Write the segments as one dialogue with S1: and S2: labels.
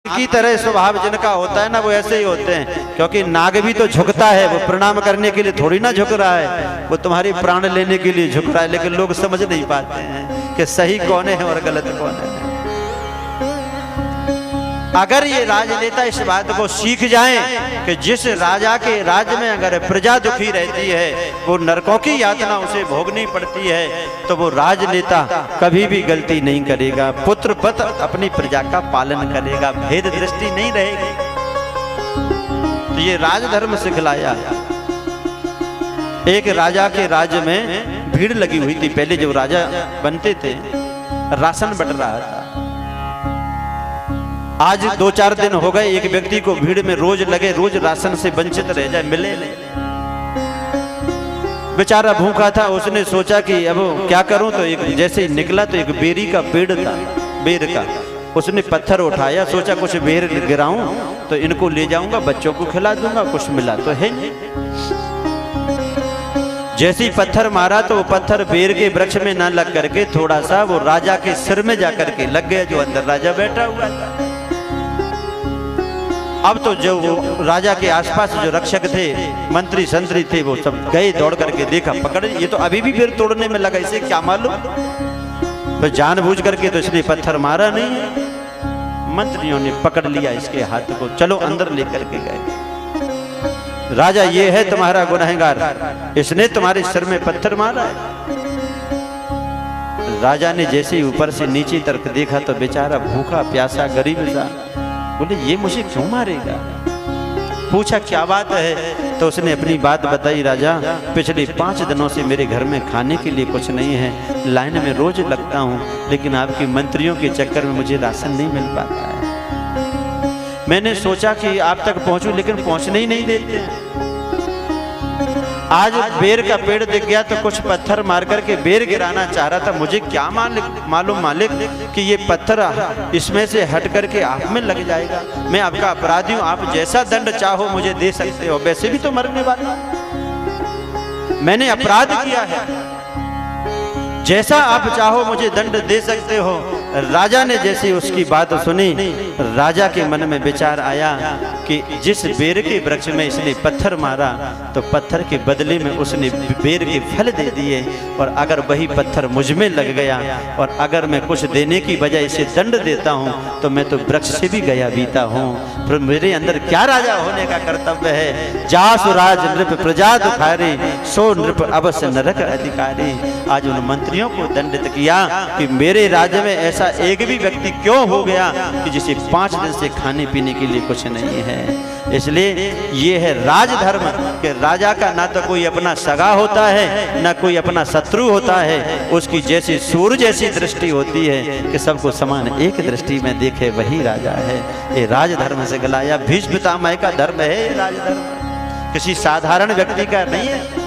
S1: की तरह स्वभाव जिनका होता है ना, वो ऐसे ही होते हैं। क्योंकि नाग भी तो झुकता है, वो प्रणाम करने के लिए थोड़ी ना झुक रहा है, वो तुम्हारी प्राण लेने के लिए झुक रहा है। लेकिन लोग समझ नहीं पाते हैं कि सही कौन है और गलत कौन है। अगर ये राजनेता इस बात को सीख जाएं कि जिस राजा के राज्य में अगर प्रजा दुखी रहती है, वो नरकों की यातना उसे भोगनी पड़ती है, तो वो राजनेता कभी भी गलती नहीं करेगा। पुत्र पत अपनी प्रजा का पालन करेगा, भेद दृष्टि नहीं रहेगी। तो ये राजधर्म सिखलाया। एक राजा के राज्य में भीड़ लगी हुई थी। पहले जब राजा बनते थे, राशन बंट रहा था। आज 2-4 दिन हो गए, एक व्यक्ति को भीड़ में रोज लगे, रोज राशन से वंचित रह जाए, मिले नहीं। बेचारा भूखा था। उसने सोचा कि अब क्या करूं, तो एक जैसे ही निकला तो एक बेरी का पेड़ था, बेर का। उसने पत्थर उठाया, सोचा कुछ बेर गिराऊं तो इनको ले जाऊंगा, बच्चों को खिला दूंगा। कुछ मिला तो है नहीं। जैसे ही पत्थर मारा तो वो पत्थर बेर के वृक्ष में ना लग करके थोड़ा सा वो राजा के सिर में जाकर के लग गया, जो अंदर राजा बैठा हुआ था। अब तो जो वो राजा के आसपास जो रक्षक थे, मंत्री संतरी थे, वो सब गए दौड़ करके, देखा पकड़, ये तो अभी भी फिर तोड़ने में लगा, इसे क्या मालूम। तो जानबूझ करके तो इसने पत्थर मारा नहीं। मंत्रियों ने पकड़ लिया इसके हाथ को, चलो अंदर लेकर के गए। राजा, ये है तुम्हारा गुनहगार, इसने तुम्हारे सिर में पत्थर मारा है। राजा ने जैसे ही ऊपर से नीचे तक देखा तो बेचारा भूखा प्यासा गरीब सा, बोले ये मुझे क्यों मारेगा। पूछा क्या बात है, तो उसने अपनी बात बताई। राजा, पिछले 5 दिनों से मेरे घर में खाने के लिए कुछ नहीं है, लाइन में रोज लगता हूँ, लेकिन आपके मंत्रियों के चक्कर में मुझे राशन नहीं मिल पाता है। मैंने सोचा कि आप तक पहुंचूं, लेकिन पहुंचने ही नहीं देते। आज बेर का पेड़ दिख गया तो कुछ पत्थर मार करके बेर गिराना चाह रहा था। मुझे क्या मालूम मालिक कि ये पत्थर इसमें से हट करके आप में लग जाएगा। मैं आपका अपराधी हूं, आप जैसा दंड चाहो मुझे दे सकते हो, वैसे भी तो मरने वाला, मैंने अपराध किया है, जैसा आप चाहो मुझे दंड दे सकते हो। राजा ने जैसे उसकी बात सुनी, राजा के मन में विचार आया कि जिस बेर के वृक्ष में इसने पत्थर मारा, तो पत्थर के बदले में उसने बेर के फल दे दिए, और अगर वही पत्थर मुझ में लग गया और अगर मैं कुछ देने की बजाय इसे दंड देता हूँ, तो मैं तो वृक्ष से भी गया बीता हूँ। फिर मेरे अंदर क्या राजा होने का कर्तव्य है। जासु राज नृप प्रजा दुखारी, सो नृप अवश्य नरक अधिकारी। आज उन मंत्रियों को दंडित किया कि मेरे राज्य में ऐसा एक भी व्यक्ति क्यों हो गया कि जिसे 5 दिन से खाने पीने के लिए कुछ नहीं है। इसलिए ये है राजधर्म कि राजा का ना तो कोई अपना सगा होता है, ना कोई अपना शत्रु होता है। उसकी जैसी सूर्य जैसी दृष्टि होती है कि सबको समान एक दृष्टि में देखे, वही राजा है। ये राजधर्म से गलाया। भीष्म पितामह का धर्म है ये राजधर्म, किसी साधारण व्यक्ति का नहीं है।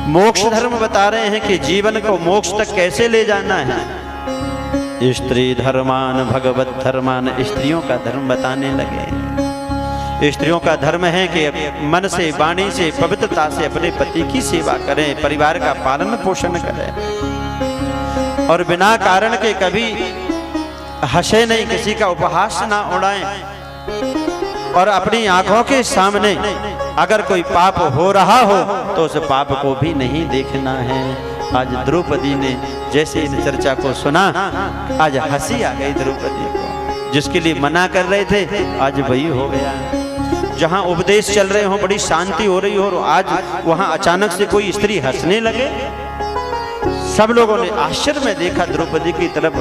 S1: मोक्ष धर्म बता रहे हैं कि जीवन को मोक्ष तक कैसे ले जाना है। स्त्री धर्मान भगवत धर्मान, स्त्रियों का धर्म बताने लगे। स्त्रियों का धर्म है कि मन से वाणी से पवित्रता से अपने पति की सेवा करें, परिवार का पालन पोषण करें, और बिना कारण के कभी हंसे नहीं, किसी का उपहास ना उड़ाएं, और अपनी आंखों के सामने अगर कोई पाप हो रहा हो तो उस पाप को भी नहीं देखना है। आज द्रौपदी ने जैसे इस चर्चा को सुना, आज हंसी आ गई द्रौपदी को। जिसके लिए मना कर रहे थे आज वही हो गया। जहां उपदेश चल रहे हो, बड़ी शांति हो रही हो, आज वहां अचानक से कोई स्त्री हंसने लगे। सब लोगों ने आश्चर्य में देखा द्रौपदी की तरफ।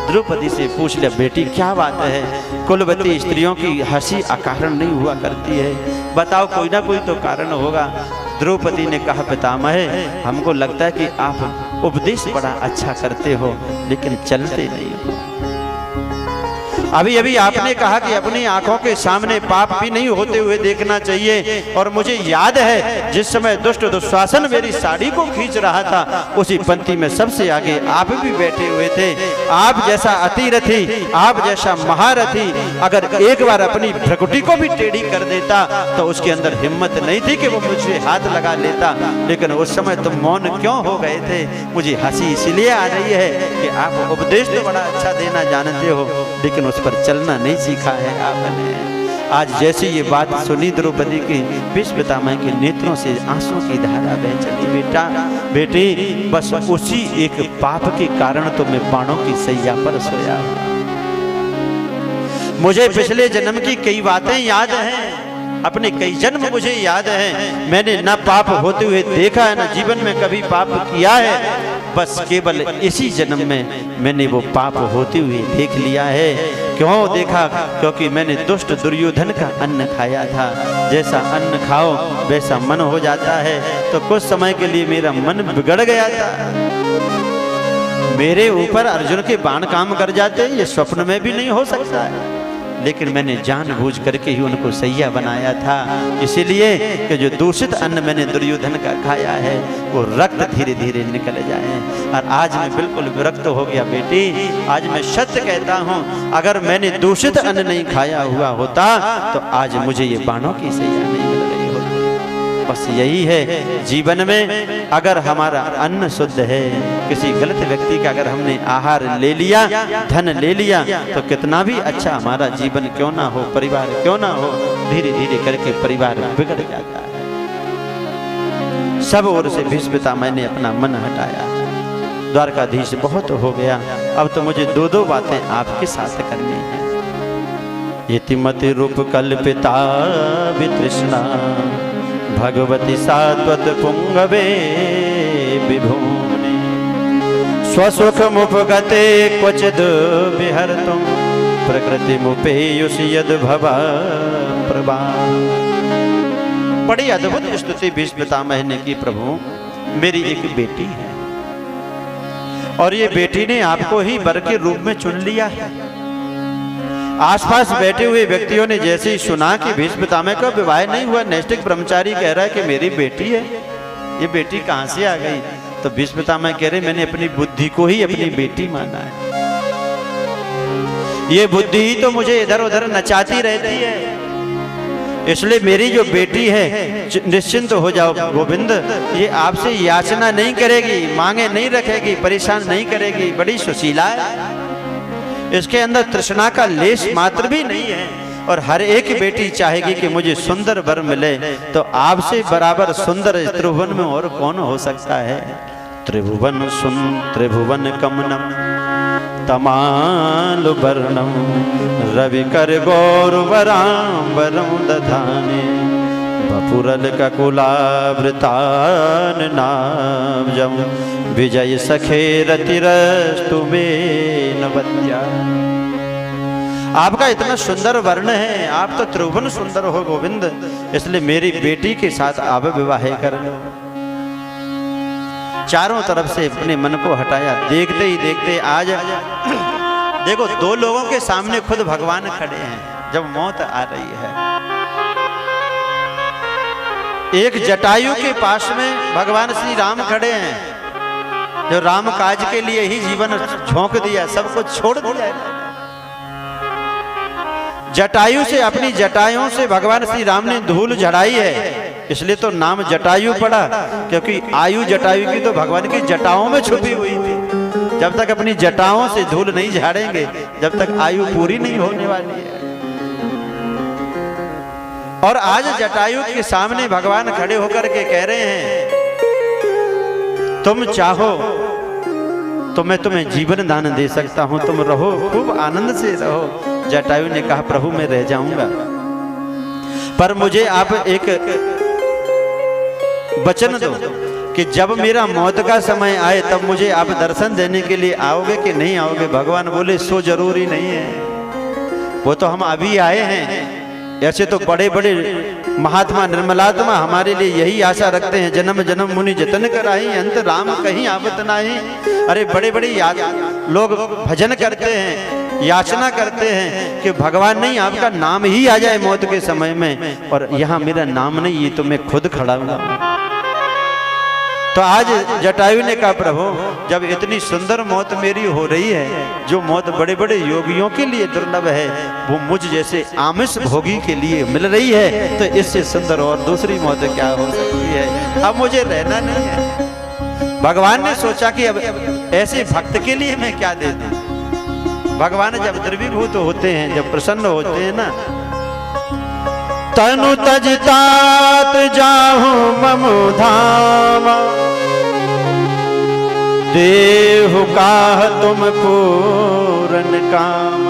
S1: द्रौपदी से पूछ लिया, बेटी क्या बात है, कुलवती स्त्रियों की हंसी अकारण नहीं हुआ करती है, बताओ कोई ना कोई तो कारण होगा। द्रौपदी ने कहा, पितामह हमको लगता है कि आप उपदेश बड़ा अच्छा करते हो, लेकिन चलते नहीं हो। अभी अभी आपने कहा कि अपनी आंखों के सामने पाप भी नहीं होते हुए देखना चाहिए, और मुझे याद है जिस समय दुष्ट दुशासन मेरी साड़ी को खींच रहा था, उसी पंक्ति में सबसे आगे आप भी बैठे हुए थे। आप जैसा अतिरथी, आप जैसा महारथी अगर एक बार अपनी भ्रकुटी को भी टेढ़ी कर देता तो उसके अंदर हिम्मत नहीं थी कि वो मुझे हाथ लगा लेता, लेकिन उस समय तुम मौन क्यों हो गए थे? मुझे हंसी इसलिए आ रही है कि आप उपदेश तो बड़ा अच्छा देना जानते हो, लेकिन उस पर चलना नहीं सीखा है आपने। आज जैसे ये बात सुनी द्रौपदी की, भीष्म पितामह के नेत्रों से आंसू की धारा बह चली। बेटा बेटी, बस उसी एक पाप के कारण तो मैं बाणों की सैया पर सोया। मुझे पिछले जन्म की कई बातें याद हैं, अपने कई जन्म मुझे याद है। मैंने न पाप होते हुए देखा है, न जीवन में कभी पाप किया है। बस केवल इसी जन्म में मैंने वो पाप होते हुए देख लिया है। क्यों देखा? क्योंकि मैंने दुष्ट दुर्योधन का अन्न खाया था। जैसा अन्न खाओ वैसा मन हो जाता है, तो कुछ समय के लिए मेरा मन बिगड़ गया था। मेरे ऊपर अर्जुन के बाण काम कर जाते, ये स्वप्न में भी नहीं हो सकता है, लेकिन मैंने जानबूझ करके ही उनको सैया बनाया था, इसीलिए कि जो दूषित अन्न मैंने दुर्योधन का खाया है वो रक्त धीरे धीरे निकल जाए। और आज मैं बिल्कुल विरक्त हो गया बेटी। आज मैं सत्य कहता हूँ, अगर मैंने दूषित अन्न नहीं खाया हुआ होता तो आज मुझे ये बाणों की सैया नहीं मिल रही होती। बस यही है जीवन में, अगर हमारा अन्न शुद्ध है, किसी गलत व्यक्ति का अगर हमने आहार ले लिया, धन ले लिया, तो कितना भी अच्छा हमारा जीवन क्यों ना हो, परिवार क्यों ना हो, धीरे धीरे करके परिवार बिगड़ जाता है। सब ओर से भीष्म पितामह ने अपना मन हटाया। द्वारकाधीश बहुत हो गया, अब तो मुझे दो दो बातें आपके साथ करनी है। यतिमति रूप कल्पिता वितृष्णा भगवती सात्वत पुंगवे विभूनि स्वसुख मुपगते क्वचिद विहर्तुम प्रकृति मुपेयुष यद भवा प्रभा। बड़ी अद्भुत स्तुति भीष्म पितामह ने की। प्रभु, मेरी एक बेटी है और ये बेटी ने आपको ही वर के रूप में चुन लिया है। आसपास बैठे हुए व्यक्तियों ने जैसे ही सुना कि भीष्म पितामह का विवाह नहीं हुआ, नैष्ठिक ब्रह्मचारी कह रहा है कि मेरी बेटी है, ये बेटी कहां से आ गई? तो भीष्म पितामह कह रहे, मैंने अपनी बुद्धि को ही अपनी बेटी माना है। ये बुद्धि ही तो मुझे इधर उधर नचाती रहती है, इसलिए मेरी जो बेटी है निश्चिंत हो जाओ गोविंद, ये आपसे याचना नहीं करेगी, मांगे नहीं रखेगी, परेशान नहीं करेगी, बड़ी सुशीला है, इसके अंदर तृष्णा का लेश मात्र भी नहीं है। और हर एक बेटी चाहेगी कि मुझे सुंदर वर मिले, तो आपसे बराबर सुंदर त्रिभुवन में और कौन हो सकता है? त्रिभुवन त्रिभुवन कमनम तमाल वर्णम रवि कर गौरवरांबरम दधाने बपुरल ककुलावृतान नामजम विजय सखे रतिरस्तु में नवत्या। आपका इतना सुंदर वर्ण है, आप तो त्रिभुवन सुंदर हो गोविंद, इसलिए मेरी बेटी के साथ आप विवाह कर लो। चारों तरफ से अपने मन को हटाया। देखते ही देखते आज देखो, दो लोगों के सामने खुद भगवान खड़े हैं जब मौत आ रही है। एक जटायु के पास में भगवान श्री राम खड़े हैं, जो राम काज के लिए ही जीवन झोंक दिया, सब कुछ छोड़ दिया। जटायु से, अपनी जटायुओं से भगवान श्री राम ने धूल झड़ाई है, इसलिए तो नाम जटायु पड़ा, क्योंकि आयु जटायु की तो भगवान की जटाओं में छुपी हुई थी। जब तक अपनी जटाओं से धूल नहीं झाड़ेंगे, जब तक आयु पूरी नहीं होने वाली है। और आज जटायु के सामने भगवान खड़े होकर के कह रहे हैं, तुम चाहो तो मैं तुम्हें जीवन दान दे सकता हूं, तुम रहो, खूब आनंद से रहो। जटायु ने कहा, प्रभु मैं रह जाऊंगा, पर मुझे आप एक वचन दो कि जब मेरा मौत का समय आए तब मुझे आप दर्शन देने के लिए आओगे कि नहीं आओगे? भगवान बोले, सो जरूरी नहीं है, वो तो हम अभी आए हैं, ऐसे तो बड़े बड़े महात्मा निर्मलात्मा हमारे लिए यही आशा रखते हैं, जन्म जन्म मुनि जतन कराई, अंत राम कहीं आवत नाही। अरे बड़े बड़े लोग भजन करते हैं, याचना करते हैं कि भगवान नहीं आपका नाम ही आ जाए मौत के समय में, और यहाँ मेरा नाम नहीं, ये तो मैं खुद खड़ा हूँ। तो आज जटायु ने कहा प्रभु जब इतनी सुंदर मौत मेरी हो रही है, जो मौत बड़े बड़े योगियों के लिए दुर्लभ है, वो मुझ जैसे आमिष भोगी के लिए मिल रही है, तो इससे सुंदर और दूसरी मौत क्या हो सकती है। अब मुझे रहना नहीं है। भगवान ने सोचा कि अब ऐसे भक्त के लिए मैं क्या दे दूं। भगवान जब द्रवीभूत होते हैं, जब प्रसन्न होते हैं ना, तनु तज तात जाहु ममु धाम, देहु काह तुम पूरन काम।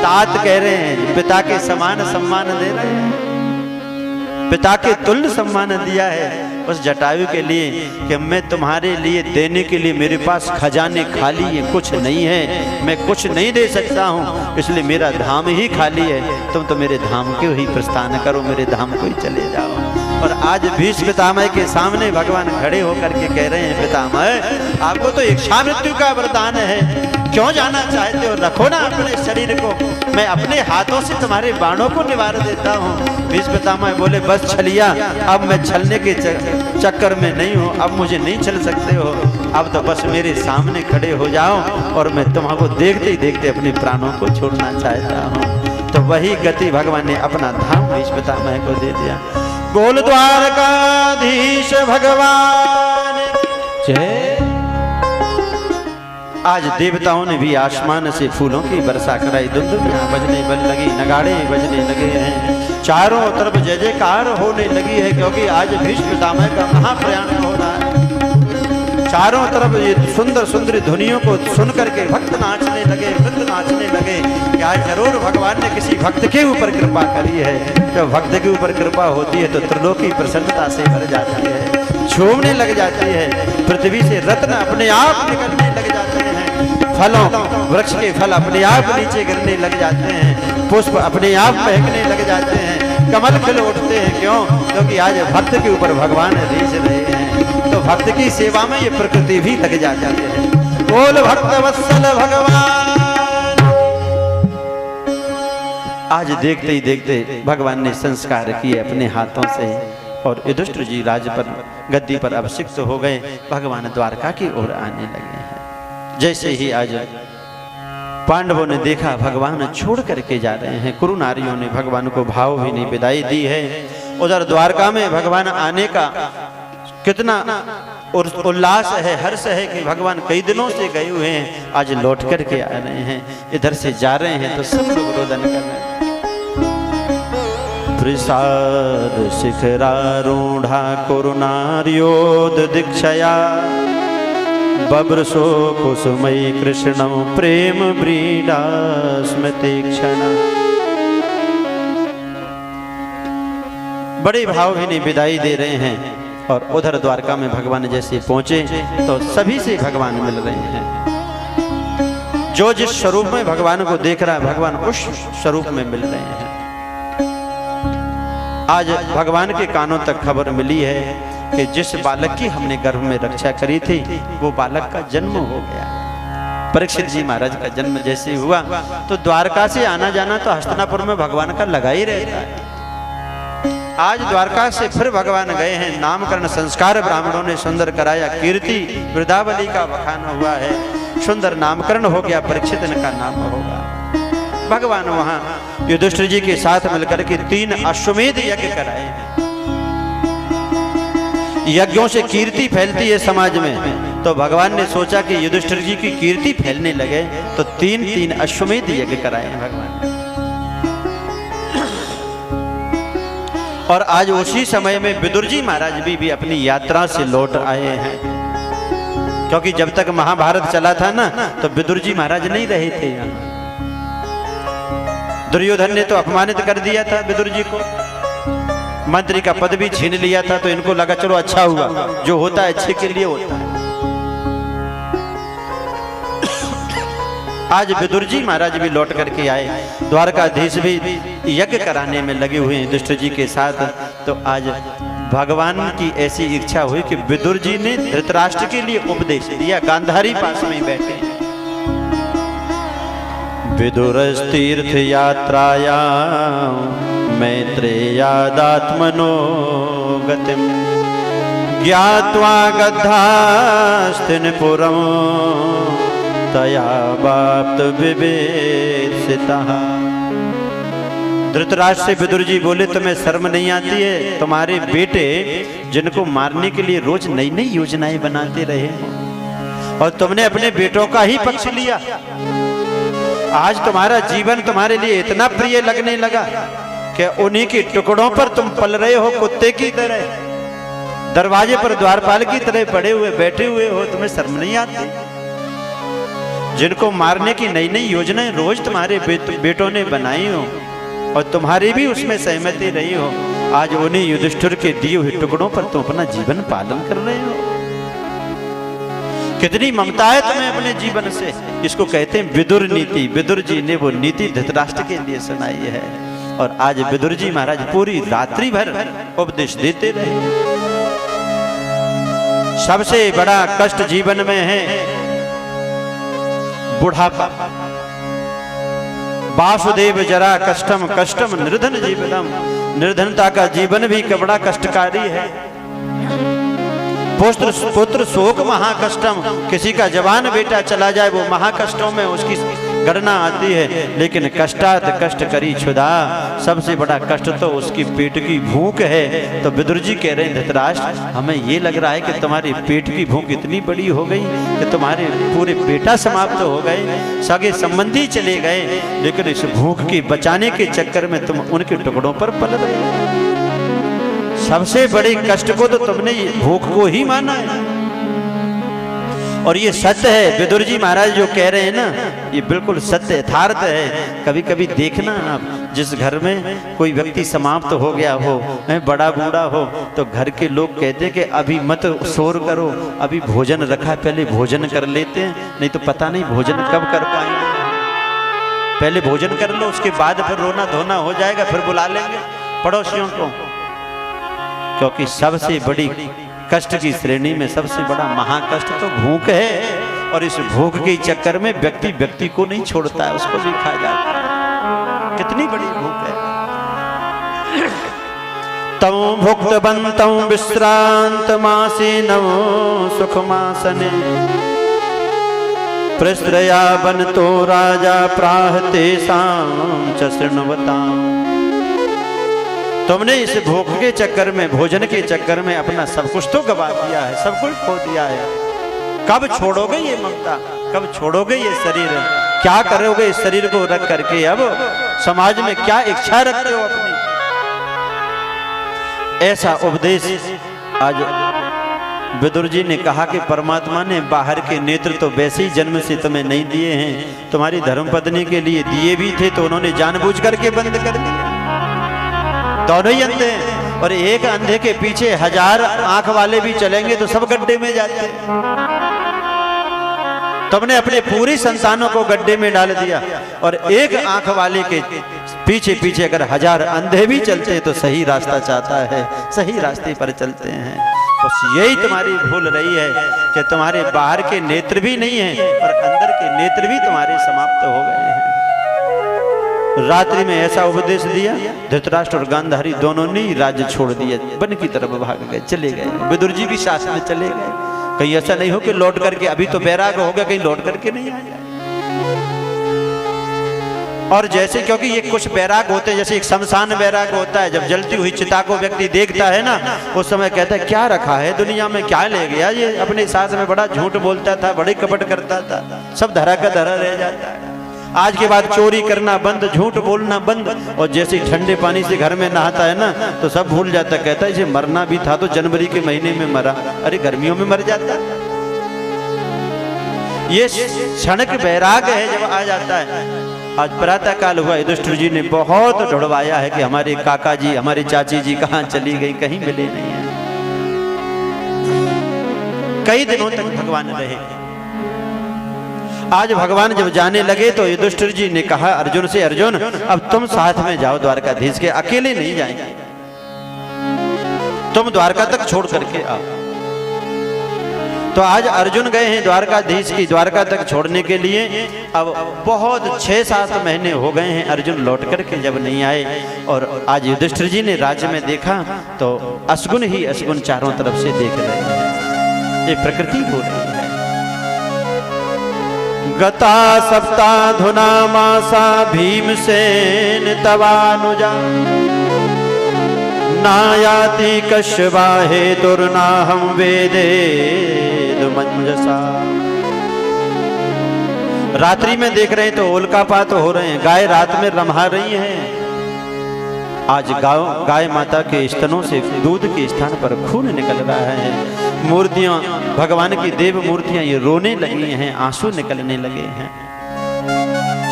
S1: तात कह रहे हैं, पिता के समान सम्मान दे रहे हैं, पिता के तुल्य सम्मान दिया है उस जटायु के लिए कि मैं तुम्हारे लिए देने के लिए मेरे पास खजाने खाली है, कुछ नहीं है, मैं कुछ नहीं दे सकता हूँ, इसलिए मेरा धाम ही खाली है, तुम तो मेरे धाम को ही प्रस्थान करो, मेरे धाम को ही चले जाओ। और आज भीष्म पितामह के सामने भगवान खड़े होकर के कह रहे हैं, पितामह आपको तो इच्छा मृत्यु का वरदान है, क्यों जाना चाहते हो, रखो ना अपने शरीर को, मैं अपने हाथों से तुम्हारे बाणों को निवार देता हूँ। भीष्म पितामह बोले बस छलिया, अब मैं छलने के चक्कर में नहीं हूँ, अब मुझे नहीं चल सकते हो, अब तो बस मेरे सामने खड़े हो जाओ और मैं तुम्हारे देखते ही देखते अपने प्राणों को छोड़ना चाहता हूँ। तो वही गति भगवान ने अपना धाम भीष्म पितामह को दे दिया। गोल द्वारकाधीश भगवान जय। आज देवताओं ने भी आसमान से फूलों की वर्षा कराई, दुंदुभियां बजने लगी, नगाड़े बजने लगे हैं, चारों तरफ जय जयकार होने लगी है, क्योंकि आज भीष्म पितामह का महाप्रयाण हो रहा है। चारों तरफ ये सुंदर सुंदर ध्वनियों को सुन करके भक्त नाचने लगे, वृद्ध नाचने लगे कि आज जरूर भगवान ने किसी भक्त के ऊपर कृपा करी है। जब भक्त के ऊपर कृपा होती है तो त्रिलोकी प्रसन्नता से भर जाती है, झूमने लग जाती है, पृथ्वी से रत्न अपने आप निकलने लग जाते हैं, फलों वृक्ष के फल अपने आप नीचे गिरने लग जाते हैं, पुष्प अपने आप महकने लग जाते हैं, कमल खिल उठते हैं। क्यों? क्योंकि आज भक्त के ऊपर भगवान रीझ रहे हैं, तो भक्त की सेवा में ये प्रकृति भी लग जाती है। बोल भक्त वत्सल भगवान। आज देखते ही देखते भगवान ने संस्कार किए अपने हाथों से, और युधिष्ठिर जी राज पर गद्दी पर अभिषिक्त हो गए, भगवान द्वारका की ओर आने लगे हैं। जैसे ही आज पांडवों ने देखा भगवान छोड़ करके जा रहे हैं, कुरु नारियों ने भगवान को भावभीनी विदाई दी है। उधर द्वारका में भगवान आने का कितना उल्लास है, हर्ष है कि भगवान कई दिनों से गए हुए हैं, आज लौट करके आ रहे हैं, इधर से जा रहे हैं तो सब लोग रोदन कर रहे हैं। प्रसाद शिखरारूढ़ा कुरुनार्योद दीक्षया, बब्रसो कुसुमयी कृष्णं प्रेम व्रीडा स्मृति क्षण। बड़े भावभीनी विदाई दे रहे हैं, और उधर द्वारका में भगवान जैसे पहुंचे तो सभी से भगवान मिल रहे हैं। जो जिस स्वरूप में भगवान को देख रहा है, भगवान उस स्वरूप में मिल रहे हैं। आज भगवान के कानों तक खबर मिली है कि जिस बालक की हमने गर्भ में रक्षा करी थी, वो बालक का जन्म हो गया। परीक्षित जी महाराज का जन्म जैसे हुआ तो द्वारका से आना जाना तो हस्तिनापुर में भगवान का लगा ही रहता है। आज द्वारका से फिर भगवान गए हैं, नामकरण संस्कार ब्राह्मणों ने सुंदर कराया, कीर्ति वृद्धावली का बखान हुआ है, सुंदर नामकरण हो गया, परीक्षित का नाम होगा। भगवान वहां युधिष्ठिर जी के साथ मिलकर के 3 अश्वमेध यज्ञ कराए हैं। यज्ञों से कीर्ति फैलती है समाज में, तो भगवान ने सोचा कि युधिष्ठिर जी की कीर्ति फैलने लगे तो 3 अश्वमेध यज्ञ कराए हैं भगवान। और आज उसी समय में विदुर जी महाराज भी अपनी यात्रा से लौट आए हैं, क्योंकि जब तक महाभारत चला था ना तो विदुर जी महाराज नहीं रहे थे यहाँ। दुर्योधन ने तो अपमानित कर दिया था विदुर जी को, मंत्री का पद भी छीन लिया था, तो इनको लगा चलो अच्छा हुआ, जो होता है अच्छे के लिए होता है। आज विदुर जी महाराज भी लौट करके आए, द्वारकाधीश भी यज्ञ कराने में लगे हुए हैं युधिष्ठिर जी के साथ। तो आज भगवान की ऐसी इच्छा हुई कि विदुर जी ने धृतराष्ट्र के लिए उपदेश दिया। गांधारी पास में बैठे हैं। विदुरस्तीर्थ यात्रायां मैत्रेयादात्मनो गतिम ज्ञात्वा गद्धास्तिनपुरं तया बाप्त विवेशितः। धृतराष्ट्र से विदुर जी बोले, तुम्हें शर्म नहीं आती है? तुम्हारे बेटे जिनको मारने के लिए रोज नई नई योजनाएं बनाते रहे और तुमने अपने बेटों का ही पक्ष लिया। आज तुम्हारा जीवन तुम्हारे लिए इतना प्रिय लगने लगा कि उन्हीं के टुकड़ों पर तुम पल रहे हो, कुत्ते की तरह दरवाजे पर द्वारपाल की तरह पड़े हुए बैठे हुए हो। तुम्हें शर्म नहीं आती? जिनको मारने की नई नई योजनाएं रोज तुम्हारे बेटों ने बनाई हो और तुम्हारी भी उसमें सहमति रही हो, आज उन्हीं युधिष्ठिर के दिए हुए टुकड़ों पर तुम अपना जीवन पालन कर रहे हो। कितनी ममता है तुम्हें अपने जीवन से। इसको कहते हैं विदुर नीति। विदुर जी ने वो नीति धृतराष्ट्र के लिए सुनाई है और आज विदुर जी महाराज पूरी रात्रि भर उपदेश देते रहे। सबसे बड़ा कष्ट जीवन में है बुढ़ापा। वासुदेव जरा कष्टम कष्टम निर्धन जीवनम। निर्धनता का जीवन भी बड़ा कष्टकारी है। पुत्र शोक महाकष्टम। किसी का जवान बेटा चला जाए वो महाकष्टों में उसकी गणना आती है, लेकिन कष्टात कष्ट करी क्षुधा। सबसे बड़ा कष्ट तो उसकी पेट की भूख है। तो विदुर जी कह रहे हैं, धृतराष्ट्र हमें ये लग रहा है कि तुम्हारी पेट की भूख इतनी बड़ी हो गई कि तुम्हारे पूरे बेटा समाप्त हो गए, सगे संबंधी चले गए, लेकिन इस भूख की बचाने के चक्कर में तुम उनके टुकड़ों पर पल रहे हो। सबसे बड़े कष्ट को तो तुमने भूख को ही माना है और ये सत्य है। विदुर जी महाराज जो कह रहे हैं ना, ये बिल्कुल सत्य यथार्थ है। कभी कभी देखना आप, जिस घर में कोई व्यक्ति समाप्त हो गया हो, बड़ा बूढ़ा हो, तो घर के लोग कहते हैं कि अभी मत शोर करो, अभी भोजन रखा, पहले भोजन कर लेते हैं, नहीं तो पता नहीं भोजन कब कर पाएंगे। पहले भोजन कर लो, उसके बाद फिर रोना धोना हो जाएगा, फिर बुला लेंगे पड़ोसियों को। क्योंकि सबसे बड़ी कष्ट की श्रेणी में सबसे बड़ा महाकष्ट तो भूख है और इस भूख के चक्कर में व्यक्ति व्यक्ति को नहीं छोड़ता है, उसको भी खा जाता है। कितनी बड़ी भूख है। तम भुक्तवन्तं विश्रांत मासीनौ सुखमासने प्रश्रया बनतो राजा प्राह तेषां च शृण्वताम्। तुमने इस भूख के चक्कर में, भोजन के चक्कर में अपना सब कुछ तो गवा दिया है, सब कुछ खो दिया है। कब छोड़ोगे ये ममता? कब छोड़ोगे ये शरीर? क्या करोगे इस शरीर को रख करके? अब समाज में क्या इच्छा रखते हो अपनी? ऐसा उपदेश आज विदुर जी ने कहा कि परमात्मा ने बाहर के नेत्र तो वैसे ही जन्म से तुम्हें नहीं दिए हैं, तुम्हारी धर्मपत्नी के लिए दिए भी थे तो उन्होंने जानबूझ करके बंद कर दिए। दोनों ही अंधे हैं और एक अंधे के पीछे 1000 आंख वाले भी चलेंगे तो सब गड्ढे में जाते हैं। तुमने अपने पूरी संतानों को गड्ढे में डाल दिया और एक आंख वाले के पीछे पीछे अगर 1000 अंधे भी चलते हैं तो सही रास्ता चाहता है, सही रास्ते पर चलते हैं। बस यही तुम्हारी भूल रही है कि तुम्हारे बाहर के नेत्र भी नहीं हैं और अंदर के नेत्र भी तुम्हारे समाप्त हो गए हैं। रात्रि में ऐसा उपदेश दिया, धृतराष्ट्र और गांधारी दोनों ने राज्य छोड़ दिया, वन की तरफ भाग गए, चले गए। विदुर जी भी साथ में चले गए। कहीं ऐसा नहीं हो कि लौट करके, अभी तो बैराग हो गया, कहीं लौट करके नहीं आ जाए। और जैसे, क्योंकि ये कुछ बैराग होते हैं, जैसे एक शमशान बैराग होता है, जब जलती हुई चिता को व्यक्ति देखता है ना, उस समय कहता है क्या रखा है दुनिया में, क्या ले गया ये। अपने साथ में बड़ा झूठ बोलता था, बड़े कपट करता था, सब धरा का धरा रह जाता है। आज के बाद चोरी करना बंद, झूठ बोलना बंद, और जैसे ठंडे पानी से घर में नहाता है ना तो सब भूल जाता। कहता है इसे मरना भी था तो जनवरी के महीने में मरा, अरे गर्मियों में मर जाता। ये क्षणिक वैराग है जब आ जाता है। आज प्रातः काल हुआ, युधिष्ठिर जी ने बहुत ढूंढवाया है कि हमारे काका जी, हमारी चाची जी कहाँ चली गई, कहीं मिले नहीं है। कई दिनों तक भगवान रहे आज भगवान जब जाने लगे तो युधिष्ठिर जी ने कहा अर्जुन से, अर्जुन अब तुम साथ में जाओ द्वारकाधीश के, अकेले नहीं जाएंगे, तुम द्वारका तक छोड़ करके आओ। तो आज अर्जुन गए हैं द्वारकाधीश की द्वारका तक छोड़ने के लिए। अब बहुत 6-7 महीने हो गए हैं, अर्जुन लौट करके जब नहीं आए। और आज युधिष्ठिर जी ने राज्य में देखा तो असगुन ही असगुन चारों तरफ से देख रहे हैं। ये प्रकृति बोल रही है। गता सप्ताधुना मासा भीमसेन तवानुजा नायाति कश्यवाहे दुर्नाहम वेदे मंजसा। रात्रि में देख रहे हैं तो उल्कापात हो रहे हैं, गाय रात में रम्हा रही हैं। आज गाय माता के स्तनों से दूध के स्थान पर खून निकल रहा है। मूर्तियां, भगवान की देव मूर्तियां ये रोने लगी हैं, आंसू निकलने लगे हैं,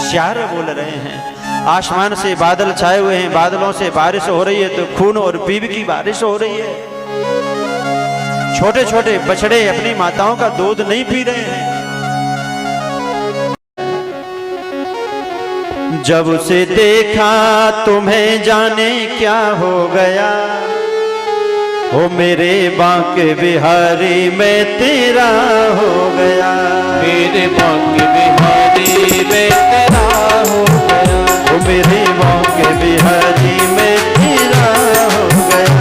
S1: श्यार बोल रहे हैं। आसमान से बादल छाए हुए हैं, बादलों से बारिश हो रही है तो खून और पीप की बारिश हो रही है। छोटे छोटे बछड़े अपनी माताओं का दूध नहीं पी रहे हैं। जब से देखा तुम्हें जाने क्या हो गया, ओ मेरे बांके बिहारी मैं तेरा हो गया,
S2: मेरे बांके बिहारी मैं तेरा हो गया,
S1: ओ मेरे बांके बिहारी मैं तेरा हो गया,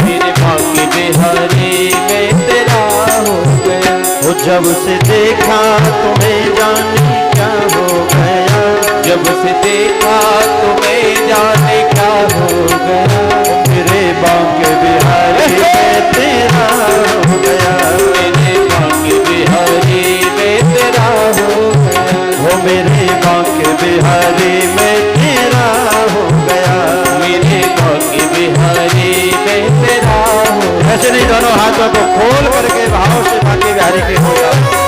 S2: मेरे बांके बिहारी मैं तेरा हो गया।
S1: ओ जब से देखा तुम्हें जाने क्या हो गया,
S2: जब से देखा तुम्हें जाने क्या हो गया,
S1: मेरे बांके बिहारी मैं तेरा हो गया,
S2: मेरे बांके बिहारी मैं तेरा हो गया,
S1: ओ मेरे बांके बिहारी मैं तेरा हो गया,
S2: मेरे बांके बिहारी मैं तेरा हो गया।
S1: ऐसे नहीं, दोनों हाथों को खोल करके भाव से बांके बिहारी के होगा।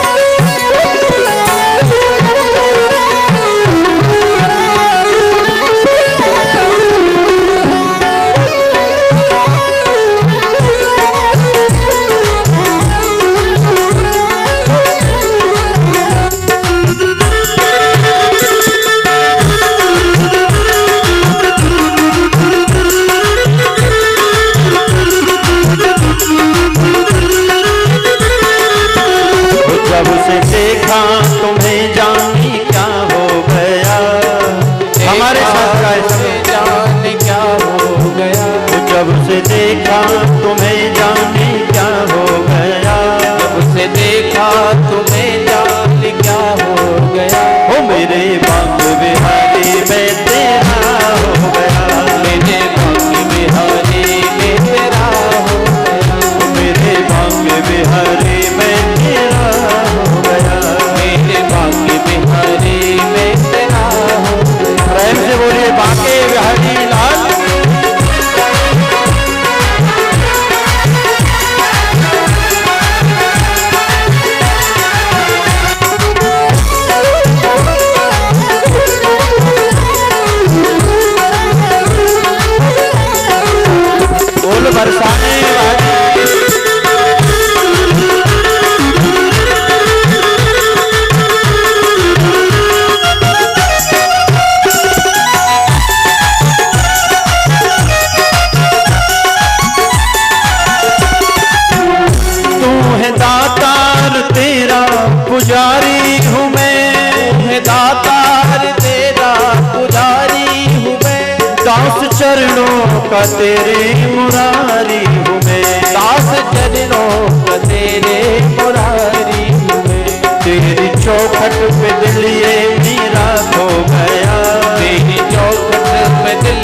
S1: जब से देखा तुम्हें जानी क्या हो गया, हमारे साथ का
S2: जाने क्या हो गया,
S1: जब से देखा तुम्हें जानी क्या हो गया,
S2: जब से देखा तुम्हें जाने क्या हो गया,
S1: ओ मेरे बांके बिहारी मैं तेरा हो गया,
S2: मेरे बांके बिहारी मैं तेरा हो गया,
S1: मेरे बांके बिहारी मैं तेरा हो गया,
S2: मेरे बांके बिहारी मैं तेरा हो गया।
S1: प्रेम से बोलिए बांके बिहारी लाल। फूल बरसाने वाली तू है दातार तेरा पुजारी हूँ मैं,
S2: दातार तेरा पुजारी हूँ मैं,
S1: दास चरणों का तेरे मुरारी हूँ मैं,
S2: दास चरणों का तेरे मुरारी हूँ मैं,
S1: तेरी चौखट पे दिल ये मेरा खो गया,
S2: तेरी चौखट में दिल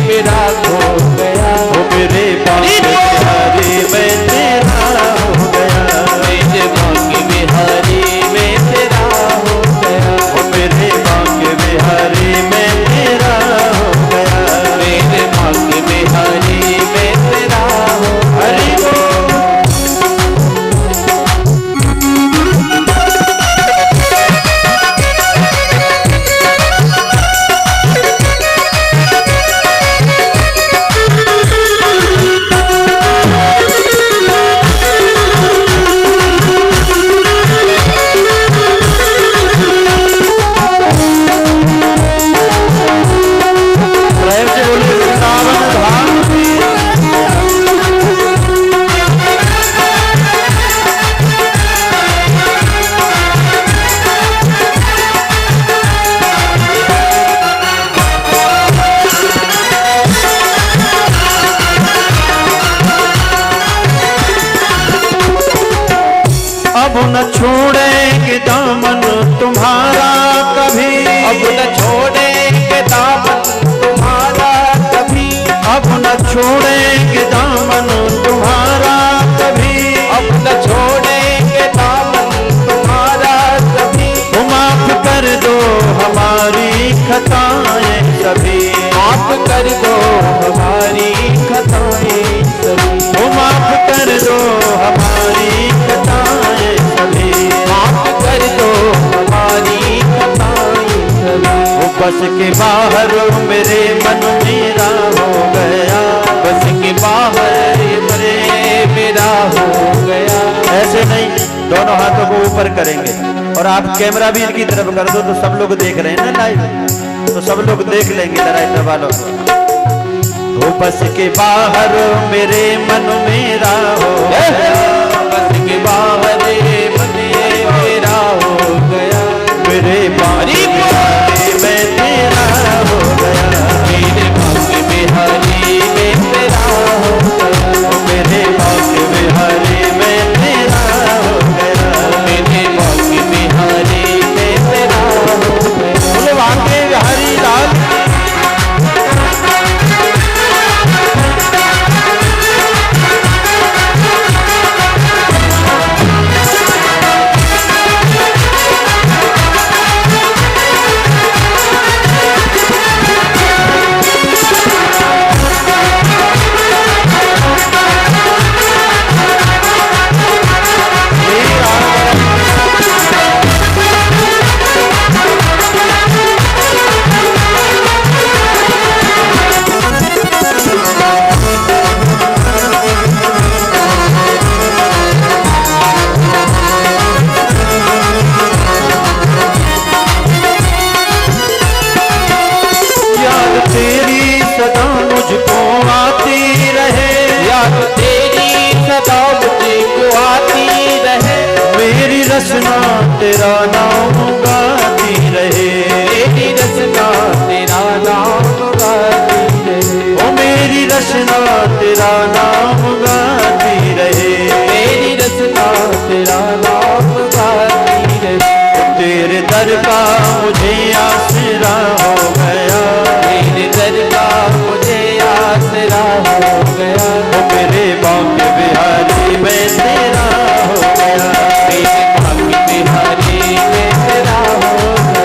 S2: मेरा खो गया,
S1: ओ मेरे बांके बिहारी मैं तेरा हो गया,
S2: मेरे बांके बिहारी मैं तेरा हो गया,
S1: ओ मेरे बांके बिहारी मैं तेरा हो गया,
S2: मेरे बांके बिहारी मैं तेरा हो गया।
S1: हरि बोल। खताएं सभी,
S2: माफ कर दो हमारी खताएं सभी,
S1: वो माफ कर दो हमारी खताएं सभी,
S2: माफ कर दो हमारी खताएं सभी।
S1: वो बस के बाहर मेरे मन मेरा हो गया,
S2: बस के बाहर मेरा हो गया।
S1: ऐसे नहीं, दोनों हाथों को ऊपर करेंगे और आप कैमरा भी इनकी तरफ कर दो तो सब लोग देख रहे हैं ना लाइव, तो सब लोग देख लेंगे डायरेक्टर वालों को। वो बस के बाहर मेरे मन मेरा हो गया,
S2: बस के बाहर मन मेरा हो गया,
S1: मेरे बारी में तेरा हो गया,
S2: मेरे भाग्य बिहारी में तेरा हो गया,
S1: मेरे भाग्य बिहारी में तेरा हो गया,
S2: मेरे भाग्य बिहारी में तेरा हो गया।
S1: बोले भाग्य बिहारी लाल। रचना तेरा नाम गाती रहे,
S2: मेरी रचना तेरा नाम गाती रहे,
S1: ओ मेरी रचना तेरा नाम गाती रहे,
S2: मेरी रचना तेरा नाम गाती रहे।
S1: तेरे दर का मुझे आसरा हो गया,
S2: तेरे दर का मुझे आसरा हो गया,
S1: ओ मेरे भाग्य बिहारी में तेरा हो गया,
S2: मेरे भाग्य बिहारी में तेरा हो गया।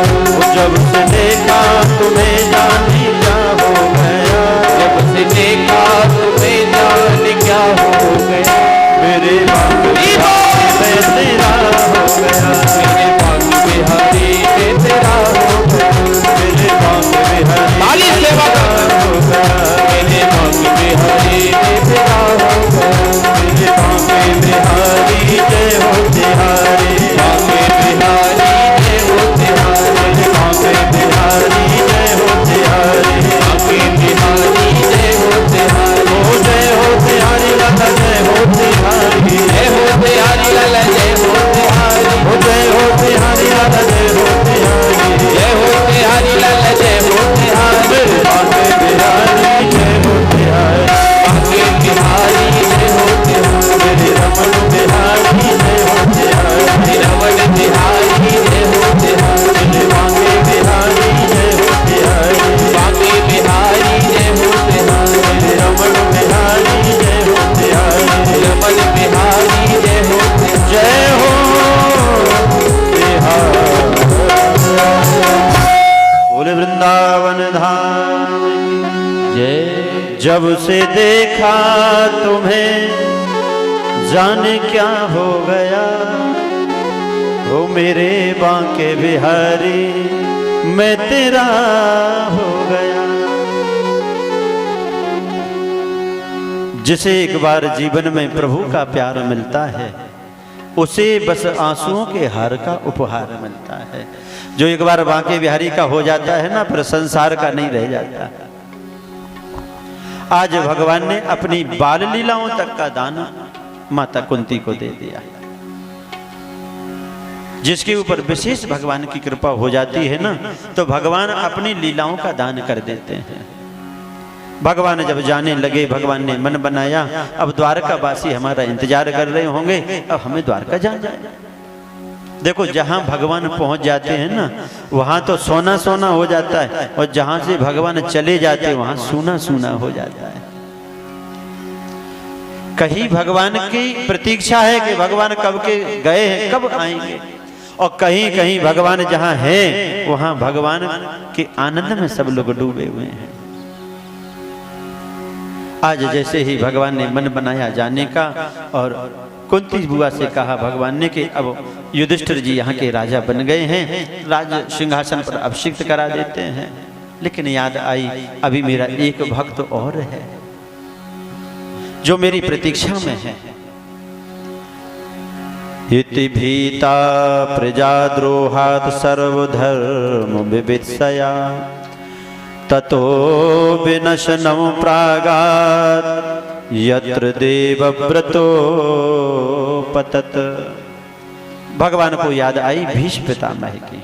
S1: जब से देखा तुम्हें जाने क्या हो गया,
S2: जब से देखा तुम्हें जाने क्या हो गया,
S1: मेरे भाग्य बिहारी में तेरा हो गया,
S2: मेरे भाग्य बिहारी में तेरा हो गया,
S1: मेरे भाग्य बिहारी
S2: ताली सेवा
S1: हो गया,
S2: मेरे भाग्य बिहारी में तेरा हो गया,
S1: मेरे भाग्य बिहारी जय हो तिहारी,
S2: भाग्य बिहारी जय हो तिहारी,
S1: मेरे भाग्य बिहारी जय हो तिहारी,
S2: भाग्य बिहारी जय हो तिहारी,
S1: ओ जय हो तिहारी लाला जय हो तिहारी,
S2: जय हो तिहारी लाला जय हो तिहारी,
S1: ओ जय हो तिहारी लाला जय हो तिहारी,
S2: जय हो तिहारी लाला जय हो तिहारी,
S1: मेरे भाग्य बिहारी जय हो तिहारी,
S2: भाग्य बिहारी जय हो तिहारी,
S1: मेरे रमन बिहारी जय हो तिहारी,
S2: रमन बिहारी जय हो तिहारी,
S1: मेरे भाग्य बिहारी जय हो तिहारी,
S2: भाग्य बिहारी जय हो तिहारी,
S1: मेरे रमन बिहारी जय हो तिहारी,
S2: रमन बिहारी जय हो तिहारी।
S1: जय हो बिहारी। बोले वृंदावन धाम
S2: जय
S1: जब से देखा तुम्हें जाने क्या हो गया, ओ मेरे बांके बिहारी मैं तेरा हो गया। जिसे एक बार जीवन में प्रभु का प्यार मिलता है उसे बस आंसुओं के हार का उपहार मिलता है। जो एक बार बांके बिहारी का हो जाता है ना, फिर संसार का नहीं रह जाता। आज भगवान ने अपनी बाल लीलाओं तक का दान माता कुंती को दे दिया। जिसके ऊपर विशेष भगवान की कृपा हो जाती है ना, तो भगवान अपनी लीलाओं का दान कर देते हैं। भगवान जब जाने लगे, भगवान ने मन बनाया अब द्वारका वासी हमारा इंतजार कर रहे होंगे, अब हमें द्वारका जाना है। देखो जहां भगवान पहुंच जाते हैं ना, वहां तो सोना सोना हो जाता है, और जहां से भगवान चले जाते हैं वहां सूना सूना हो जाता है। कहीं भगवान की प्रतीक्षा है कि भगवान कब के गए हैं, कब आएंगे, और कहीं कहीं भगवान जहां हैं वहां भगवान के आनंद में सब लोग डूबे हुए हैं। आज जैसे ही भगवान ने मन बनाया जाने का और कुंती बुआ से कहा भगवान ने कि अब युधिष्ठिर जी यहाँ के राजा बन गए हैं, राज सिंहासन पर अभिषिक्त करा देते हैं। लेकिन याद आई अभी मेरा एक भक्त और है जो मेरी प्रतीक्षा में है। इति भीता प्रजाद्रोहात् सर्वधर्म विवित्सया ततो विनशनं प्रागात् यत्र देवव्रतो पतत। भगवान को याद आई भीष्म पितामह की,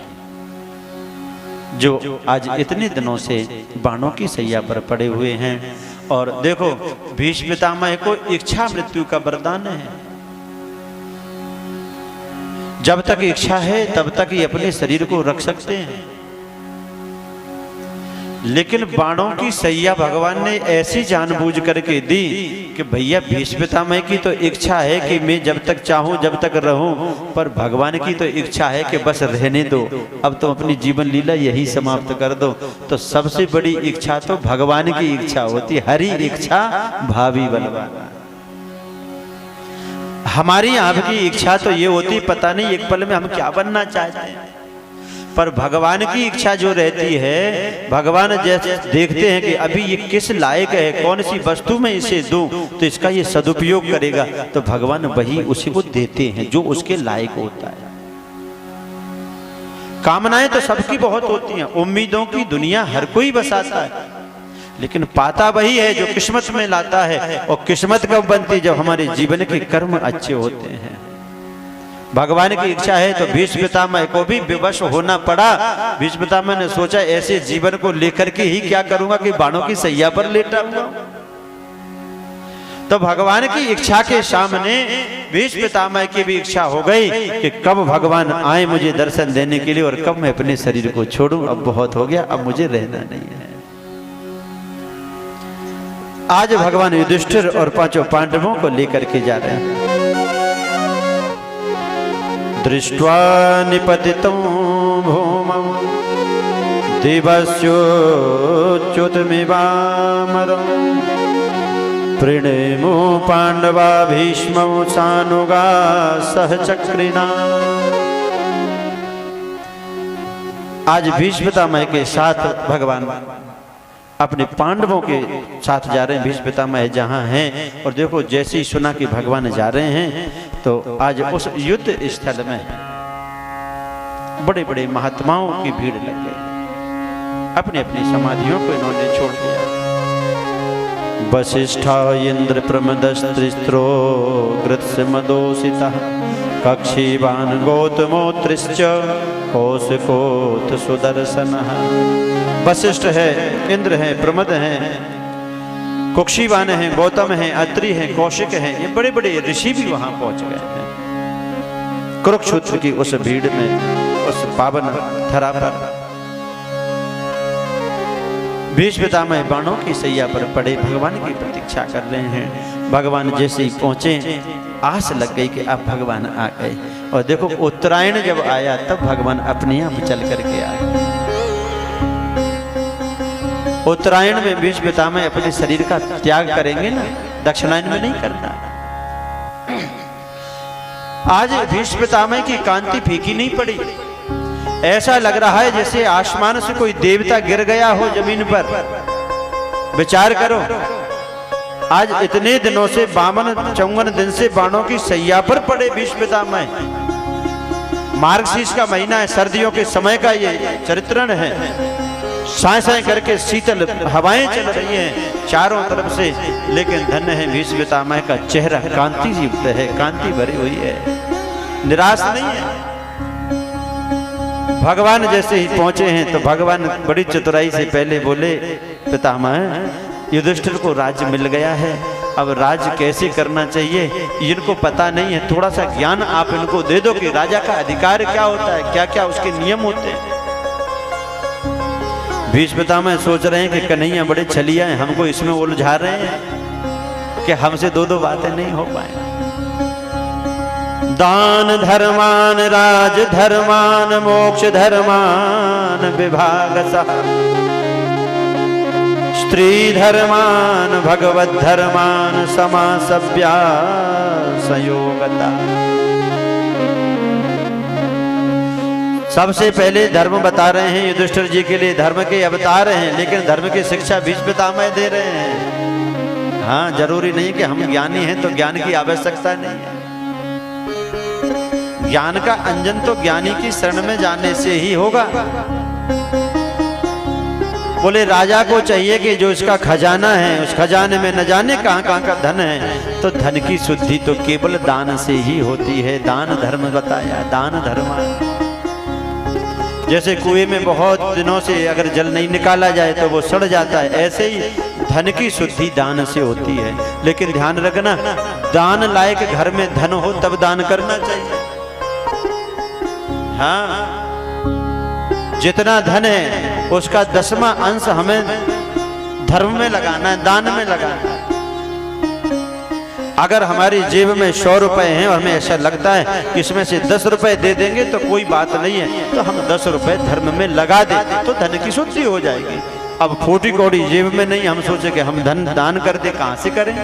S1: जो आज इतने दिनों से बाणों की सैया पर पड़े हुए हैं। और देखो भीष्म पितामह को इच्छा मृत्यु का वरदान है। जब तक इच्छा है तब तक ही अपने शरीर को रख सकते हैं, लेकिन बाणों की सैया भगवान ने ऐसी जानबूझ करके दी कि भैया भीष्म पितामह की तो इच्छा है कि मैं जब तक चाहूं जब तक रहूं, पर भगवान की तो इच्छा है कि बस रहने दो, अब तो अपनी जीवन लीला यही समाप्त कर दो। तो सबसे बड़ी इच्छा तो भगवान की इच्छा होती, हरि इच्छा भावी बलवान। हमारी आपकी इच्छा तो ये होती पता नहीं एक पल में हम क्या बनना चाहते हैं, पर भगवान की इच्छा जो रहती है, भगवान जैसे देखते हैं कि अभी ये किस लायक है, कौन सी वस्तु में इसे दूं तो इसका ये सदुपयोग करेगा, तो भगवान वही उसी को देते हैं जो उसके लायक होता है। कामनाएं तो सबकी बहुत होती हैं, उम्मीदों की दुनिया हर कोई बसाता है, लेकिन पाता वही है जो किस्मत में लाता है। और किस्मत कब बनती? जब हमारे जीवन के कर्म अच्छे होते हैं। भगवान की इच्छा है तो भीष्म पितामह को भी विवश होना पड़ा। भीष्म पितामह ने सोचा ऐसे जीवन को लेकर के ही क्या करूंगा कि बाणों की सैया पर लेटा हुआ। तो भगवान की इच्छा के सामने भीष्म पितामह की भी इच्छा हो गई कि कब भगवान आए मुझे दर्शन देने के लिए और कब मैं अपने शरीर को छोड़ूं। अब बहुत हो गया, अब मुझे रहना नहीं है। आज भगवान युधिष्ठिर और पांचों पांडवों को लेकर के जा रहे हैं। दृष्ट्वा निपतितं भूमौ दिवस्योच्युतमिवामरं प्रणेमो पांडवा भीष्मौ सानुगा सहचक्रिणा। आज भीष्म पितामह के साथ भगवान अपने पांडवों के साथ जा रहे हैं। भीष्म पितामह जहाँ हैं और देखो जैसे ही सुना कि भगवान जा रहे हैं तो आज उस युद्ध स्थल में बड़े बड़े महात्माओं की भीड़ लग गई। अपनी अपनी समाधियों को इन्होंने छोड़ दिया। वसिष्ठा इंद्र प्रमदस्त्रिस्त्रो गृत्समदोषितः कक्षीवान् गौतमोत्रिश्च कौशिकोऽथ सुदर्शनः। वशिष्ठ है, इंद्र है, प्रमद है, कुक्षीवान है, गौतम है, अत्रि है, कौशिक है, ये बड़े बड़े ऋषि भी वहां पहुंच गए हैं। कुरुक्षेत्र की उस भीड़ में, उस पावन धरा पर भीष्म पितामह बाणों की सैया पर पड़े भगवान की प्रतीक्षा कर रहे हैं। भगवान जैसे ही पहुंचे आस लग गई कि अब भगवान आ गए। और देखो उत्तरायण जब आया तब भगवान अपने आप चल करके आए। उत्तरायण में भीष्म पितामह अपने शरीर का त्याग करेंगे ना, दक्षिणायन में नहीं करना। आज भीष्म पितामह की कांति फीकी नहीं पड़ी। ऐसा लग रहा है जैसे आसमान से कोई देवता गिर गया हो जमीन पर। विचार करो, आज इतने दिनों से 52 दिन से बाणों की सैया पर पड़े भीष्म पितामह। मार्गशीर्ष का महीना है, सर्दियों के समय का ये चरित्रण है। साए साए करके शीतल हवाएं चल रही हैं चारों तरफ से, लेकिन धन्य है भीष्म पितामह का चेहरा कांति युक्त है, कांति भरी हुई है, निराश नहीं है। भगवान जैसे ही पहुंचे हैं तो भगवान बड़ी चतुराई से पहले बोले, पितामह युधिष्ठिर को राज्य मिल गया है, अब राज्य कैसे करना चाहिए इनको पता नहीं है। थोड़ा सा ज्ञान आप इनको दे दो कि राजा का अधिकार क्या होता है, क्या क्या उसके नियम होते हैं। भीष्म पितामह सोच रहे हैं कि कन्हैया बड़े छलिया हैं, हमको इसमें उलझा रहे हैं कि हमसे दो दो बातें नहीं हो पाए। दान धर्मान राज धर्मान मोक्ष धर्मान विभागसः स्त्री धर्मान भगवत धर्मान समासव्या संयोगता। सबसे पहले धर्म बता रहे हैं युधिष्ठिर जी के लिए, धर्म के अवतार हैं, लेकिन धर्म की शिक्षा बीच पितामह दे रहे हैं। हाँ, जरूरी नहीं कि हम ज्ञानी हैं तो ज्ञान की आवश्यकता नहीं है। ज्ञान का अंजन तो ज्ञानी की शरण में जाने से ही होगा। बोले राजा को चाहिए कि जो इसका खजाना है उस खजाने में न जाने कहां कहां का धन है, तो धन की शुद्धि तो केवल दान से ही होती है। दान धर्म बताया, दान धर्म। जैसे कुएं में बहुत दिनों से अगर जल नहीं निकाला जाए तो वो सड़ जाता है, ऐसे ही धन की शुद्धि दान से होती है। लेकिन ध्यान रखना, दान लायक घर में धन हो तब दान करना चाहिए। हाँ, जितना धन है उसका 10वां अंश हमें धर्म में लगाना है, दान में लगाना है। अगर हमारी जेब में 100 रुपए हैं और हमें ऐसा लगता है कि इसमें से 10 रुपए दे देंगे तो कोई बात नहीं है, तो हम 10 रुपए धर्म में लगा देते तो धन की शुद्धि हो जाएगी। अब फूटी कौड़ी जेब में नहीं, हम सोचे कि हम धन दान कर दे, कहां से करें?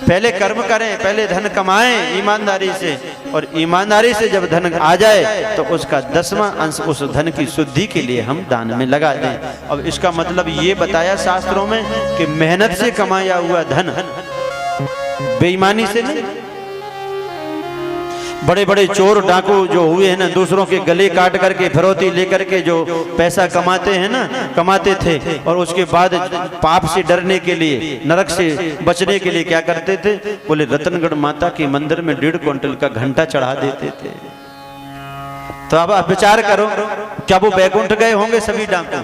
S1: पहले कर्म करें, पहले धन कमाएं ईमानदारी से, और ईमानदारी से जब धन आ जाए तो उसका 10वां अंश उस धन की शुद्धि के लिए हम दान में लगा दें। अब इसका मतलब ये बताया शास्त्रों में कि मेहनत से कमाया हुआ धन बेईमानी से नहीं। बड़े बड़े चोर डाकू जो हुए हैं ना, दूसरों के गले काट करके फिरौती लेकर के जो पैसा कमाते हैं ना, कमाते थे, और उसके बाद पाप से डरने के लिए, नरक से बचने के लिए क्या करते थे? बोले रतनगढ़ माता के मंदिर में 1.5 क्विंटल का घंटा चढ़ा देते थे। तो अब आप विचार करो, क्या वो बैकुंठ गए होंगे सभी डाकू?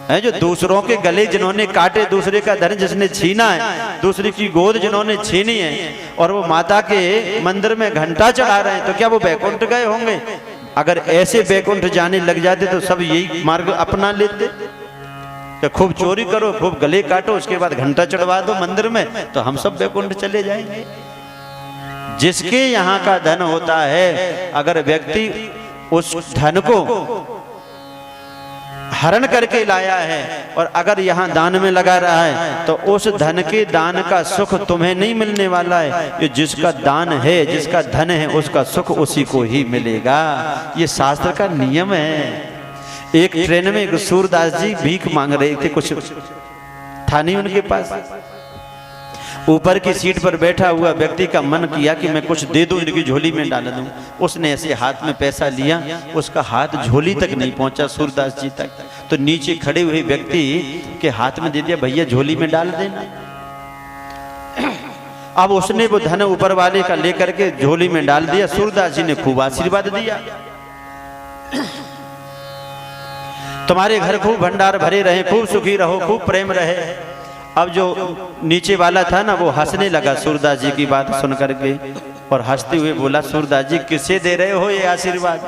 S1: है जो दूसरों के गले जिन्होंने काटे, दूसरे का धन जिसने छीना है, दूसरे की गोद जिन्होंने छीनी है, और वो माता के मंदिर में घंटा चढ़ा रहे हैं, तो क्या वो बैकुंठ गए होंगे? अगर ऐसे बैकुंठ जाने लग जाते तो सब यही मार्ग अपना लेते कि खूब चोरी करो, खूब गले काटो, उसके बाद घंटा चढ़वा दो मंदिर में, तो हम सब बैकुंठ चले जाएंगे। जिसके यहाँ का धन होता है, अगर व्यक्ति उस धन को हरण करके लाया है और अगर यहाँ दान में लगा रहा है, तो उस धन के दान का सुख तुम्हें नहीं मिलने वाला है। ये जिसका दान है, जिसका धन है, उसका सुख उसी को ही मिलेगा। ये शास्त्र का नियम है। एक ट्रेन में एक सूरदास जी भीख मांग रहे थे, कुछ था नहीं उनके पास। ऊपर की सीट पर बैठा हुआ व्यक्ति का मन किया कि मैं कुछ दे दूं, इनकी झोली में डाल दूं। उसने ऐसे हाथ में पैसा लिया, उसका हाथ झोली तक नहीं पहुंचा सूरदास जी तक, तो नीचे खड़े हुए व्यक्ति के हाथ में दे दिया, भैया झोली में डाल देना। अब उसने वो धन ऊपर वाले का लेकर के झोली में डाल दिया। सूरदास जी ने खूब आशीर्वाद दिया, तुम्हारे घर खूब भंडार भरे रहे, खूब सुखी रहो, खूब प्रेम रहे। अब जो नीचे वाला था ना, वो हंसने लगा सूरदास जी की बात सुन करके, और हंसते हुए बोला, सूरदास जी किसे दे रहे हो ये आशीर्वाद?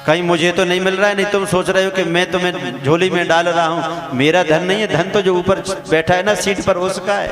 S1: कहीं मुझे तो नहीं मिल रहा है, नहीं तुम सोच रहे हो कि मैं तुम्हें झोली में डाल रहा हूं? मेरा धन नहीं है, धन तो जो ऊपर बैठा है ना सीट पर उसका है,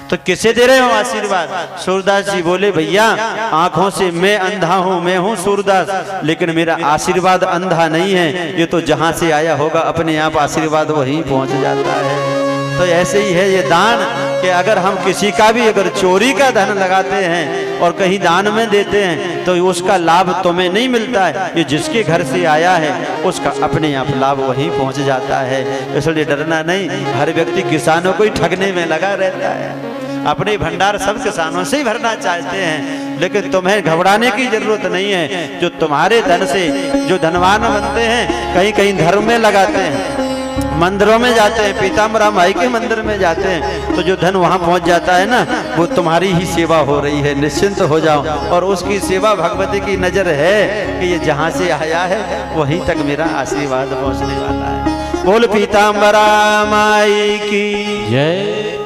S1: तो किसे दे रहे हो आशीर्वाद? सूरदास जी बोले, भैया आंखों से मैं अंधा हूं, मैं हूं सूरदास, लेकिन मेरा आशीर्वाद अंधा नहीं है। ये तो जहां से आया होगा अपने आप आशीर्वाद वहीं पहुंच जाता है। तो ऐसे ही है ये दान, कि अगर हम किसी का भी अगर चोरी का धन लगाते हैं और कहीं दान में देते हैं, तो उसका लाभ तुम्हें नहीं मिलता है। ये जिसके घर से आया है उसका अपने आप लाभ वहीं पहुंच जाता है। इसलिए डरना नहीं। हर व्यक्ति किसानों को ही ठगने में लगा रहता है, अपने भंडार सब किसानों से ही भरना चाहते हैं, लेकिन तुम्हें घबराने की जरूरत नहीं है। जो तुम्हारे धन से जो धनवान बनते हैं, कहीं कहीं धर्म में लगाते हैं, मंदिरों में जाते हैं, पीताम्बरा माई के मंदिर में जाते हैं, तो जो धन वहां पहुंच जाता है ना, वो तुम्हारी ही सेवा हो रही है। निश्चिंत हो जाओ, और उसकी सेवा भगवती की नजर है कि ये जहां से आया है वहीं तक मेरा आशीर्वाद पहुंचने वाला है। बोल पीताम्बरा माई की जय।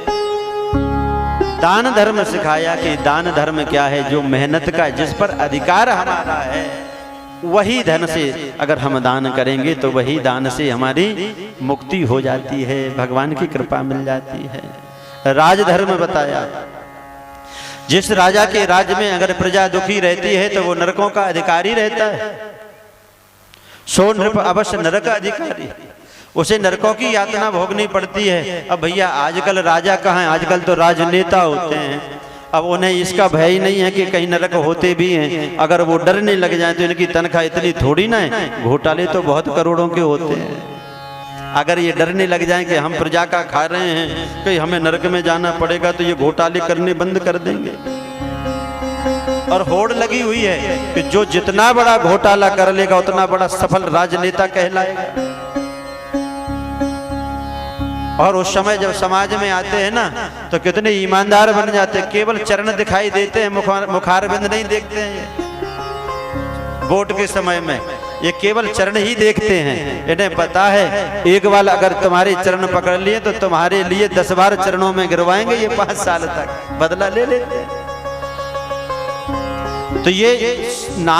S1: दान धर्म सिखाया कि दान धर्म क्या है? जो मेहनत का, जिस पर अधिकार हमारा है, वही धन से अगर हम दान करेंगे तो वही दान से हमारी मुक्ति हो जाती है, भगवान की कृपा मिल जाती है। राजधर्म बताया, जिस राजा के राज्य में अगर प्रजा दुखी रहती है तो वो नरकों का अधिकारी रहता है। सो नृप अवश्य नरक अधिकारी, उसे नरकों की यातना भोगनी पड़ती है। अब भैया आजकल राजा कहाँ हैं, आजकल तो राजनेता होते हैं। अब उन्हें इसका भय ही नहीं है कि कहीं नरक होते भी हैं। अगर वो डरने लग जाए तो इनकी तनख्वाह इतनी थोड़ी ना है, घोटाले तो बहुत करोड़ों के होते हैं। अगर ये डरने लग जाए कि हम प्रजा का खा रहे हैं, कि हमें नरक में जाना पड़ेगा, तो ये घोटाले करने बंद कर देंगे। और होड़ लगी हुई है कि जो जितना बड़ा घोटाला कर लेगा उतना बड़ा सफल राजनेता कहलाएगा। और उस समय जब समाज में आते हैं ना तो कितने ईमानदार बन जाते हैं। केवल चरण दिखाई देते हैं, मुखारबिंद नहीं देखते हैं। वोट के समय में ये केवल चरण ही देखते हैं। इन्हें पता है एक बार अगर तुम्हारे चरण पकड़ लिए तो तुम्हारे लिए 10 बार चरणों में गिरवाएंगे। ये 5 साल तक बदला ले लेते हैं। तो ये